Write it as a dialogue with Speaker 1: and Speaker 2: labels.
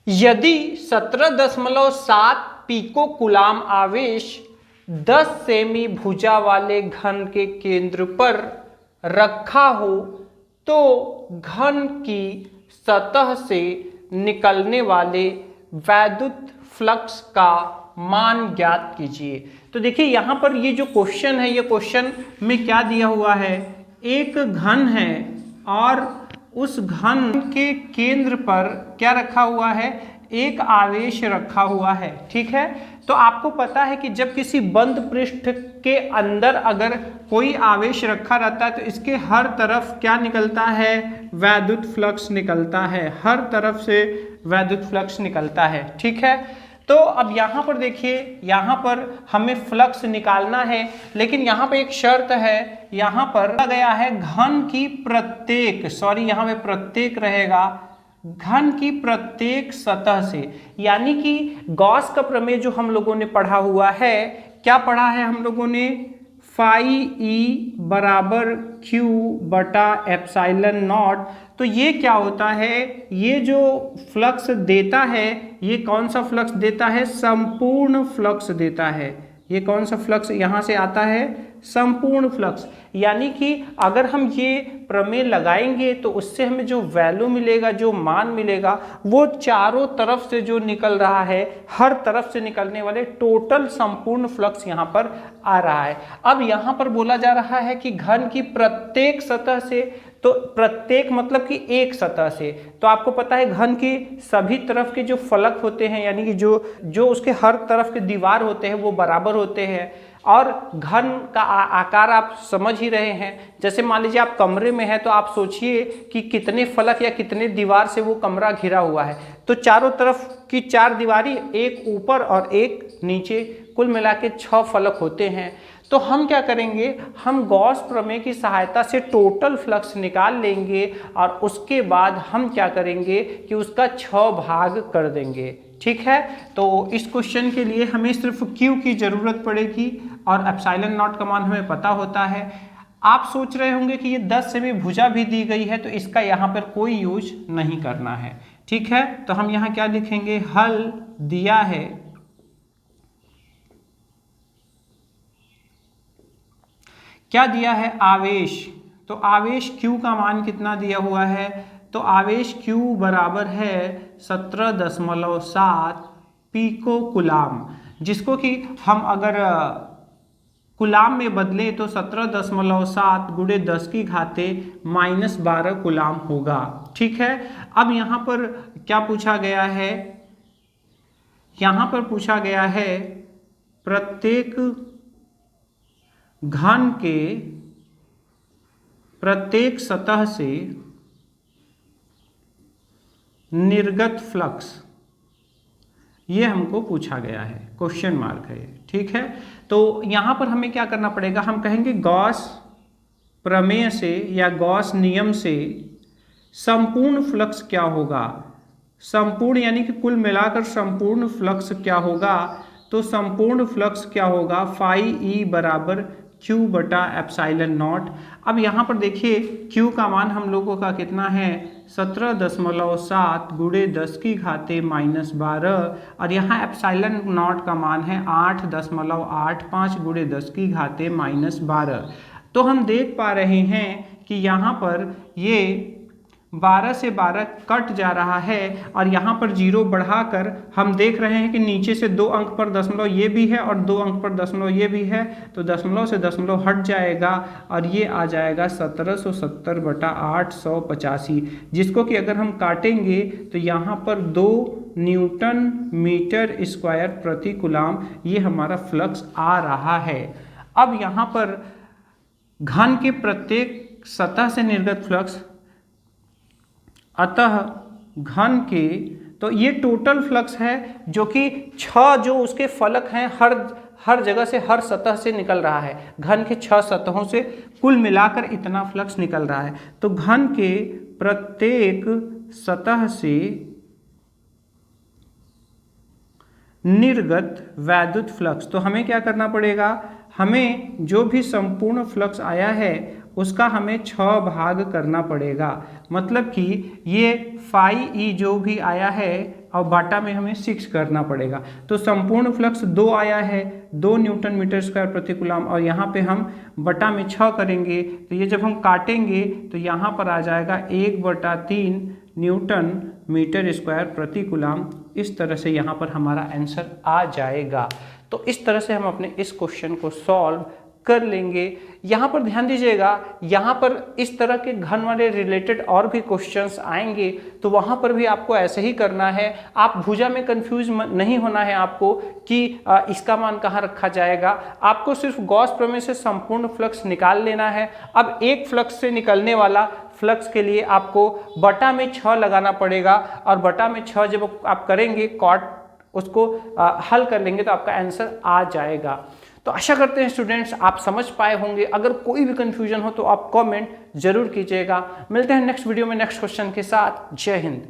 Speaker 1: यदि 17.7 pico coulomb आवेश 10 semi भुजा वाले घन के केंद्र पर रखा हो तो घन की सतह से निकलने वाले वैद्युत फ्लक्स का मान ज्ञात कीजिए। तो देखिए यहाँ पर ये जो क्वेश्चन है, ये क्वेश्चन में क्या दिया हुआ है, एक घन है और उस घन के केंद्र पर क्या रखा हुआ है, एक आवेश रखा हुआ है। ठीक है, तो आपको पता है कि जब किसी बंद पृष्ठ के अंदर अगर कोई आवेश रखा रहता है तो इसके हर तरफ क्या निकलता है, वैद्युत फ्लक्स निकलता है, हर तरफ से वैद्युत फ्लक्स निकलता है। ठीक है, तो अब यहाँ पर देखिए, यहाँ पर हमें फ्लक्स निकालना है, लेकिन यहाँ पर एक शर्त है, यहाँ पर गया है घन की प्रत्येक, यहाँ पे प्रत्येक रहेगा, घन की प्रत्येक सतह से, यानी कि गॉस का प्रमेय जो हम लोगों ने पढ़ा हुआ है, क्या पढ़ा है हम लोगों ने, फाई ई बराबर क्यू बटा एप्सिलॉन नॉट। तो ये क्या होता है, ये जो फ्लक्स देता है, ये कौन सा फ्लक्स देता है, संपूर्ण फ्लक्स देता है। ये कौन सा फ्लक्स यहाँ से आता है, संपूर्ण फ्लक्स। यानी कि अगर हम ये प्रमेय लगाएंगे तो उससे हमें जो वैल्यू मिलेगा, जो मान मिलेगा, वो चारों तरफ से जो निकल रहा है, हर तरफ से निकलने वाले टोटल संपूर्ण फ्लक्स यहाँ पर आ रहा है। अब यहाँ पर बोला जा रहा है कि घन की प्रत्येक सतह से, तो प्रत्येक मतलब कि एक सतह से, तो आपको पता है घन की सभी तरफ के जो फलक होते हैं, यानी कि जो उसके हर तरफ के दीवार होते हैं वो बराबर होते हैं, और घन का आकार आप समझ ही रहे हैं। जैसे मान लीजिए आप कमरे में हैं तो आप सोचिए कि कितने फलक या कितने दीवार से वो कमरा घिरा हुआ है, तो चारों तरफ की 4 दीवारी, एक ऊपर और एक नीचे, कुल मिला के 6 फलक होते हैं। तो हम क्या करेंगे, हम गॉस प्रमेय की सहायता से टोटल फ्लक्स निकाल लेंगे और उसके बाद हम क्या करेंगे कि उसका 6 भाग कर देंगे। ठीक है, तो इस क्वेश्चन के लिए हमें सिर्फ Q की जरूरत पड़ेगी और एप्सिलॉन नॉट का मान हमें पता होता है। आप सोच रहे होंगे कि ये 10 सेमी भुजा भी दी गई है तो इसका यहाँ पर कोई यूज नहीं करना है। ठीक है, तो हम यहाँ क्या लिखेंगे, हल दिया है क्या दिया है, आवेश। तो आवेश Q का मान कितना दिया हुआ है, तो आवेश Q बराबर है 17.7 पिको कूलाम, जिसको कि हम अगर कूलाम में बदले तो 17.7 गुणे 10 की घाते -12 कूलाम होगा। ठीक है, अब यहाँ पर क्या पूछा गया है, यहाँ पर पूछा गया है प्रत्येक घन के प्रत्येक सतह से निर्गत फ्लक्स, ये हमको पूछा गया है, क्वेश्चन मार्क है। ठीक है, तो यहां पर हमें क्या करना पड़ेगा, हम कहेंगे गॉस प्रमेय से या गॉस नियम से संपूर्ण फ्लक्स क्या होगा, संपूर्ण यानी कि कुल मिलाकर संपूर्ण फ्लक्स क्या होगा, तो संपूर्ण फ्लक्स क्या होगा, फाई ई बराबर Q बटा एप्सिलॉन नॉट। अब यहाँ पर देखिए Q का मान हम लोगों का कितना है, 17.7 गुणे 10 की घाते -12, और यहाँ एप्सिलॉन नॉट का मान है 8.85 गुणे 10 की घाते -12। तो हम देख पा रहे हैं कि यहाँ पर ये 12 से 12 कट जा रहा है और यहाँ पर 0 बढ़ाकर हम देख रहे हैं कि नीचे से 2 अंक पर दशमलव ये भी है और 2 अंक पर दशमलव ये भी है, तो दशमलव से दशमलव हट जाएगा और ये आ जाएगा 1770 बटा 885, जिसको कि अगर हम काटेंगे तो यहाँ पर 2 न्यूटन मीटर स्क्वायर प्रति कूलाम ये हमारा फ्लक्स आ रहा है। अब यहाँ पर घन के प्रत्येक सतह से निर्गत फ्लक्स, अतः घन के, तो ये टोटल फ्लक्स है जो कि 6 जो उसके फलक हैं हर जगह से, हर सतह से निकल रहा है, घन के 6 सतहों से कुल मिलाकर इतना फ्लक्स निकल रहा है। तो घन के प्रत्येक सतह से निर्गत वैद्युत फ्लक्स, तो हमें क्या करना पड़ेगा, हमें जो भी संपूर्ण फ्लक्स आया है उसका हमें 6 भाग करना पड़ेगा। मतलब कि ये फाई ई जो भी आया है और बटा में हमें 6 करना पड़ेगा। तो संपूर्ण फ्लक्स 2 आया है, 2 न्यूटन मीटर स्क्वायर प्रति कूलम, और यहाँ पे हम बटा में 6 करेंगे तो ये जब हम काटेंगे तो यहाँ पर आ जाएगा 1/3 न्यूटन मीटर स्क्वायर प्रति कूलम। इस तरह से यहाँ पर हमारा आंसर आ जाएगा। तो इस तरह से हम अपने इस क्वेश्चन को सॉल्व कर लेंगे। यहाँ पर ध्यान दीजिएगा, यहाँ पर इस तरह के घन वाले रिलेटेड और भी क्वेश्चंस आएंगे तो वहाँ पर भी आपको ऐसे ही करना है। आप भुजा में कंफ्यूज नहीं होना है आपको कि इसका मान कहाँ रखा जाएगा। आपको सिर्फ गॉस प्रमेय से संपूर्ण फ्लक्स निकाल लेना है। अब एक फ्लक्स से निकलने वाला फ्लक्स के लिए आपको बटा में 6 लगाना पड़ेगा, और बटा में 6 जब आप करेंगे कॉट उसको हल कर लेंगे तो आपका आंसर आ जाएगा। तो आशा करते हैं स्टूडेंट्स आप समझ पाए होंगे। अगर कोई भी कंफ्यूजन हो तो आप कमेंट जरूर कीजिएगा। मिलते हैं नेक्स्ट वीडियो में नेक्स्ट क्वेश्चन के साथ। जय हिंद।